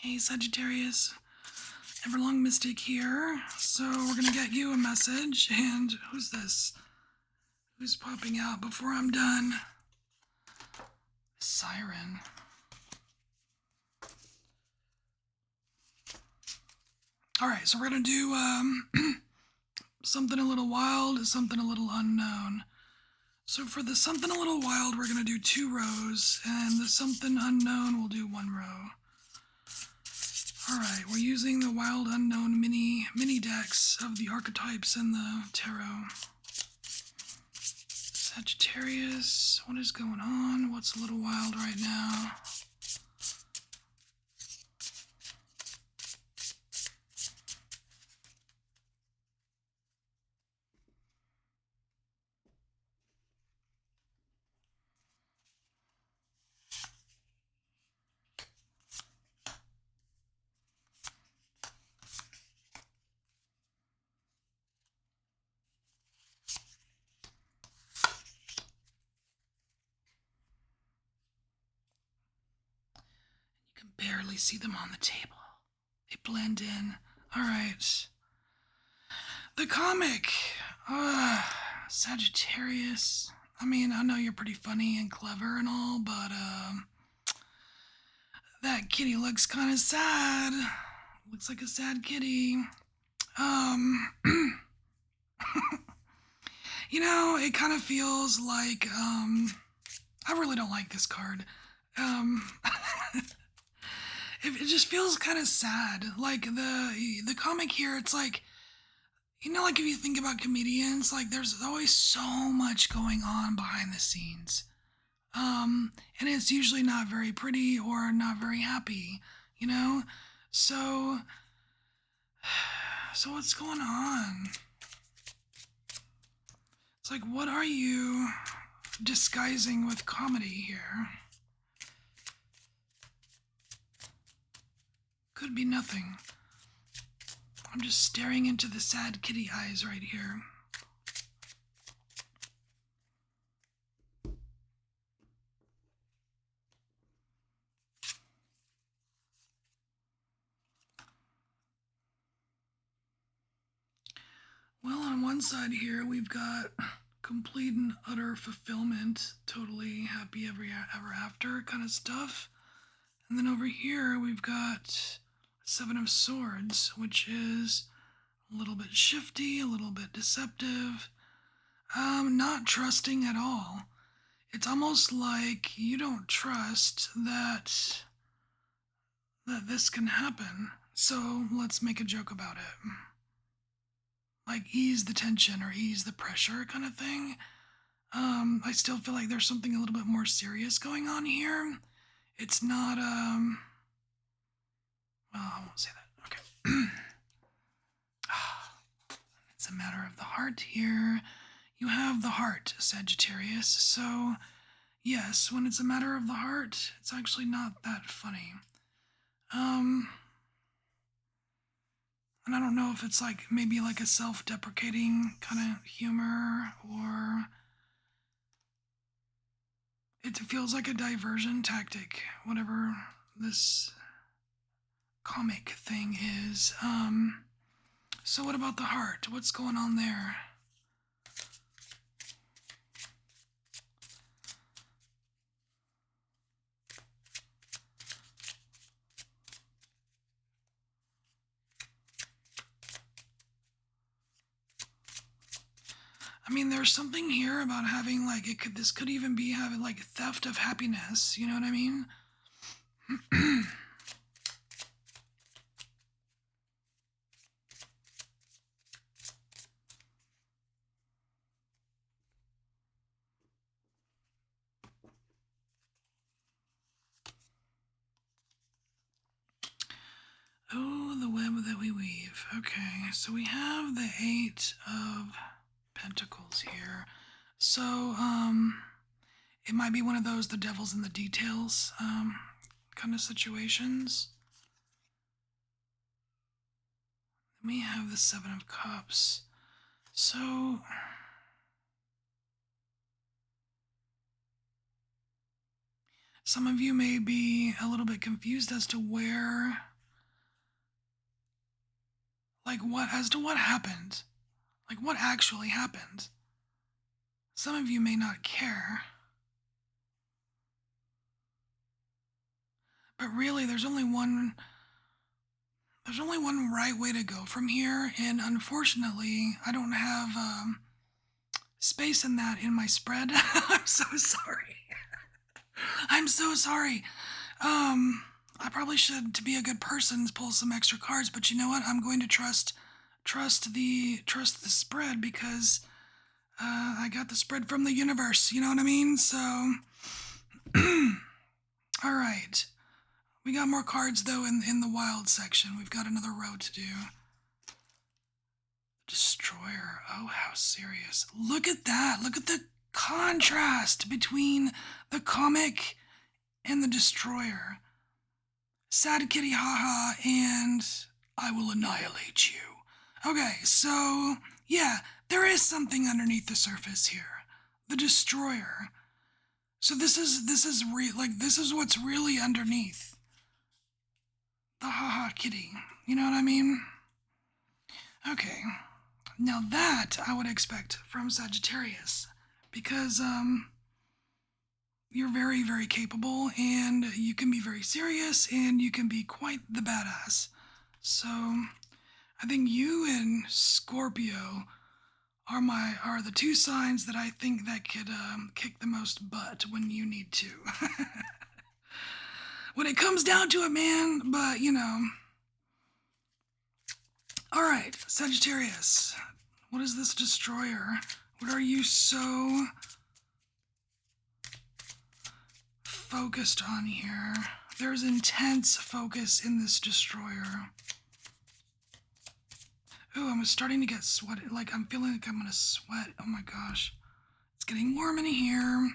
Hey Sagittarius, EverlongMystic here. So we're gonna get you a message, and who's this? Who's popping out before I'm done? Siren. Alright, so we're gonna do something a little wild, something a little unknown. So for the something a little wild, we're gonna do 2 rows, and the something unknown we'll do 1 row. Alright, we're using the wild unknown mini decks of the archetypes in the tarot. Sagittarius, what is going on? What's a little wild right now? You can barely see them on the table. They blend in. Alright. The comic. Sagittarius. I mean, I know you're pretty funny and clever and all, but that kitty looks kind of sad. Looks like a sad kitty. You know, it kind of feels like, I really don't like this card. It just feels kind of sad. Like the comic here, it's like, you know, like if you think about comedians, like there's always so much going on behind the scenes. And it's usually not very pretty or not very happy, you know? So what's going on? It's like, what are you disguising with comedy here? Could be nothing. I'm just staring into the sad kitty eyes right here. Well, on one side here, we've got complete and utter fulfillment, totally happy ever after kind of stuff. And then over here, we've got 7 of Swords, which is a little bit shifty, a little bit deceptive, not trusting at all. It's almost like you don't trust that this can happen, so let's make a joke about it. Like, ease the tension or ease the pressure kind of thing. I still feel like there's something a little bit more serious going on here. It's not, well, I won't say that. Okay. It's a matter of the heart here. You have the heart, Sagittarius, so yes, when it's a matter of the heart, it's actually not that funny. And I don't know if it's like maybe like a self-deprecating kind of humor, or it feels like a diversion tactic, whatever this comic thing is. So what about the heart? What's going on there? I mean, there's something here about having like this could even be having like theft of happiness, you know what I mean? Oh, the web that we weave. Okay, so we have the 8 of Pentacles here. So, it might be one of those the devil's in the details, kind of situations. Then we have the 7 of Cups. So, some of you may be a little bit bit confused as to where, like as to what happened. Like what actually happened. Some of you may not care. But really, there's only one right way to go from here, and unfortunately, I don't have space in that in my spread. I'm so sorry. I'm so sorry. I probably should, to be a good person, pull some extra cards, but you know what? I'm going to trust the spread because I got the spread from the universe. You know what I mean? So, all right. We got more cards though in the wild section. We've got another row to do. Destroyer. Oh, how serious. Look at that. Look at the contrast between the comic and the Destroyer. Sad kitty haha and I will annihilate you. Okay, so yeah, there is something underneath the surface here. The Destroyer. So this is what's really underneath. The haha kitty. You know what I mean? Okay. Now that I would expect from Sagittarius, because you're very, very capable, and you can be very serious, and you can be quite the badass. So I think you and Scorpio are the two signs that I think that could kick the most butt when you need to. When it comes down to it, man, but you know. Alright, Sagittarius. What is this Destroyer? What are you so focused on here? There's intense focus in this Destroyer. Ooh, I'm starting to get sweaty. Like, I'm feeling like I'm gonna sweat. Oh my gosh. It's getting warm in here.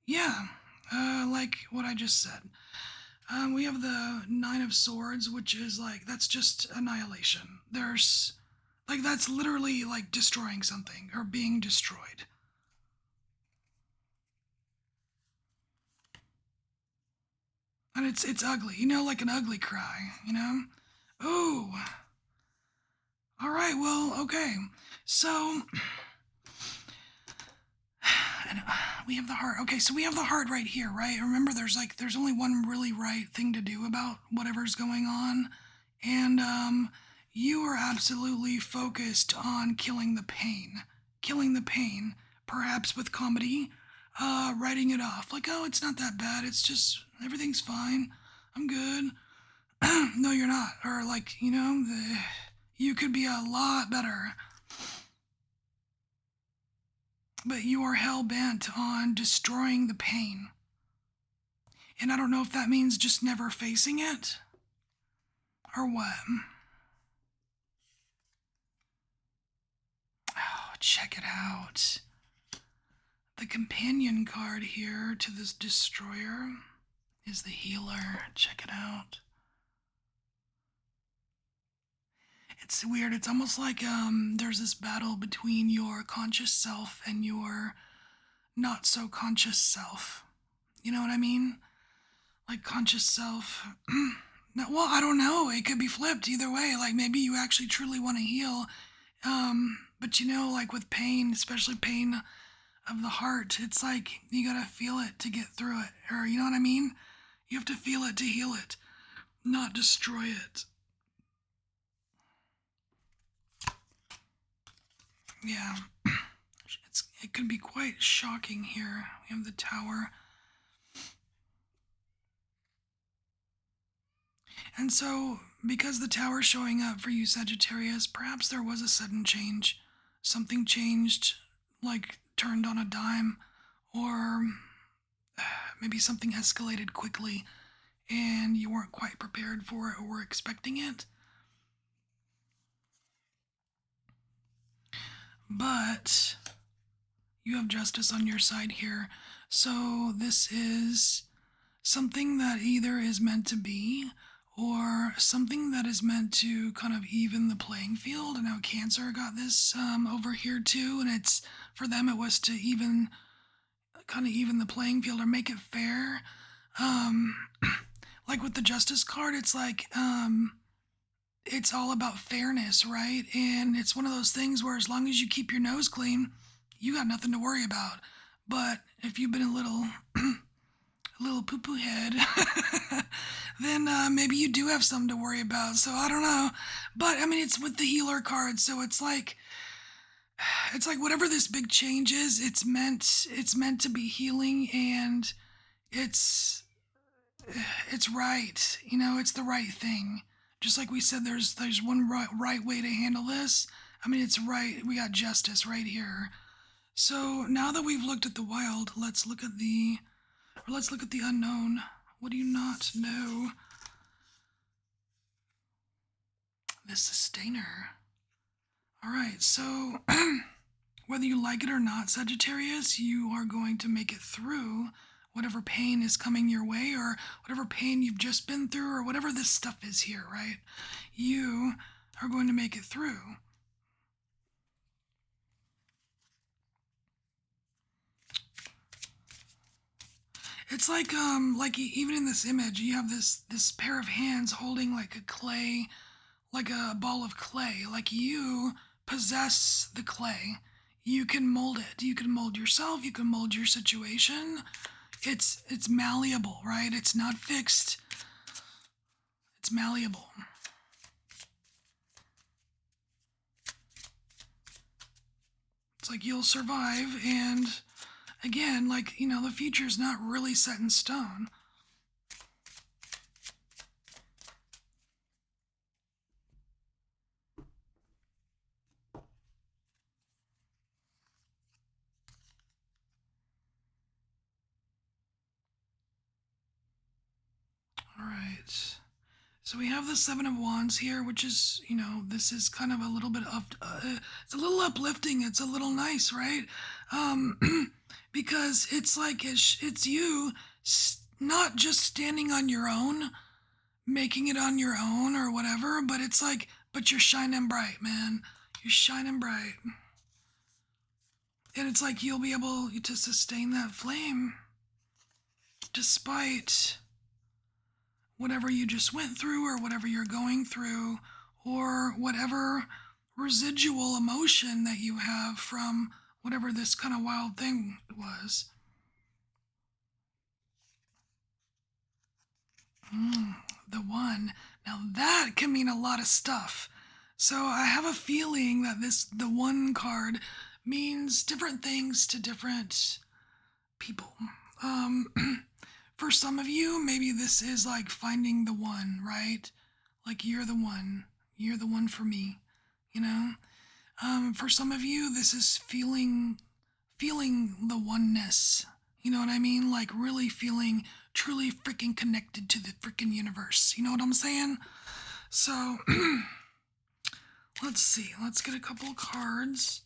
Yeah, like what I just said. We have the Nine of Swords, which is like, that's just annihilation. There's, like, that's literally like destroying something or being destroyed. And it's ugly, you know, like an ugly cry, you know? Ooh. Alright, well, okay. So, and we have the heart. Okay, so we have the heart right here, right? Remember, there's only one really right thing to do about whatever's going on. And, you are absolutely focused on killing the pain. Killing the pain, perhaps with comedy, writing it off. Like, oh, it's not that bad. It's just, everything's fine. I'm good. No, you're not. Or like, you know, you could be a lot better. But you are hell-bent on destroying the pain. And I don't know if that means just never facing it, or what. Oh, check it out. The companion card here to this Destroyer is the Healer. Check it out. It's weird. It's almost like there's this battle between your conscious self and your not so conscious self. You know what I mean? Like conscious self. No, well, I don't know. It could be flipped either way. Like maybe you actually truly want to heal. But you know, like with pain, especially pain of the heart, it's like you gotta feel it to get through it. Or you know what I mean? You have to feel it to heal it, not destroy it. Yeah. It could be quite shocking here. We have the Tower. And so, because the Tower's showing up for you, Sagittarius, perhaps there was a sudden change. Something changed, like turned on a dime, or maybe something escalated quickly and you weren't quite prepared for it or were expecting it. But you have justice on your side here. So this is something that either is meant to be or something that is meant to kind of even the playing field. And now Cancer got this over here too, and it's for them it was to even kind of even the playing field or make it fair. Um, like with the Justice card, it's all about fairness, right? And it's one of those things where as long as you keep your nose clean, you got nothing to worry about. But if you've been a little a little poo-poo head, then maybe you do have something to worry about. So I don't know. But I mean, it's with the healer card, so it's like whatever this big change is, it's meant to be healing, and it's it's right. It's the right thing. Just like we said, there's one right way to handle this. I mean, it's right. We got justice right here. So now that we've looked at the wild, let's look at the unknown. What do you not know? The sustainer. All right, so whether you like it or not, Sagittarius, you are going to make it through whatever pain is coming your way, or whatever pain you've just been through, or whatever this stuff is here, right? You are going to make it through. It's like even in this image, you have this pair of hands holding like a clay, like a ball of clay. Like you possess the clay. You can mold it. You can mold yourself. You can mold your situation. It's malleable, right? It's not fixed. It's malleable. It's like you'll survive, and again, the future's not really set in stone. All right. So we have the Seven of Wands here, which is, this is kind of a little bit it's a little uplifting. It's a little nice, right? Because it's like it's you not just standing on your own, making it on your own or whatever, but it's like, but you're shining bright, man. You're shining bright. And it's like you'll be able to sustain that flame despite whatever you just went through, or whatever you're going through, or whatever residual emotion that you have from whatever this kind of wild thing was. The one. Now that can mean a lot of stuff. So I have a feeling that the one card means different things to different people. For some of you, maybe this is like finding the one, right? Like you're the one. You're the one for me, you know? For some of you, this is feeling the oneness. You know what I mean? Like really feeling truly freaking connected to the freaking universe. You know what I'm saying? So, let's see. Let's get a couple of cards.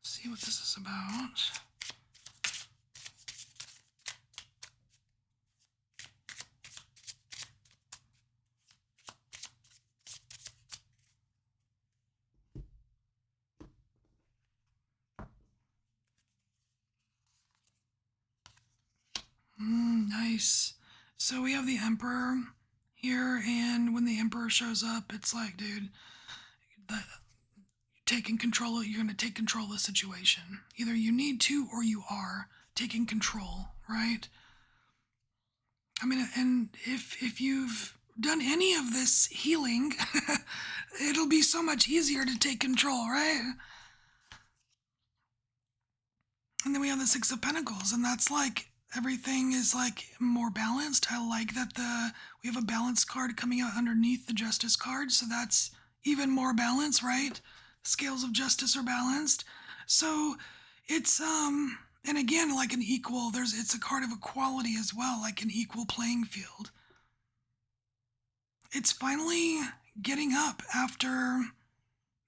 See what this is about. Nice. So we have the Emperor here, and when the Emperor shows up, it's like, dude, you're going to take control of the situation. Either you need to, or you are taking control, right? I mean, and if you've done any of this healing, it'll be so much easier to take control, right? And then we have the Six of Pentacles, and that's like everything is like more balanced. I like that we have a balance card coming out underneath the Justice card, so that's even more balance, right? Scales of justice are balanced. So it's and again, like an equal, it's a card of equality as well, like an equal playing field. It's finally getting up after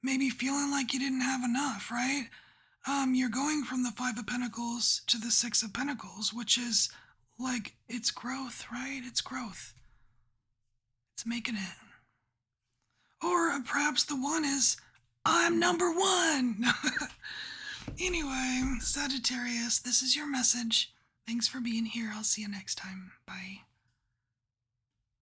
maybe feeling like you didn't have enough, right? You're going from the Five of Pentacles to the Six of Pentacles, which is like, it's growth, right? It's growth. It's making it. Or perhaps the one is, I'm number one. Anyway, Sagittarius, this is your message. Thanks for being here. I'll see you next time. Bye.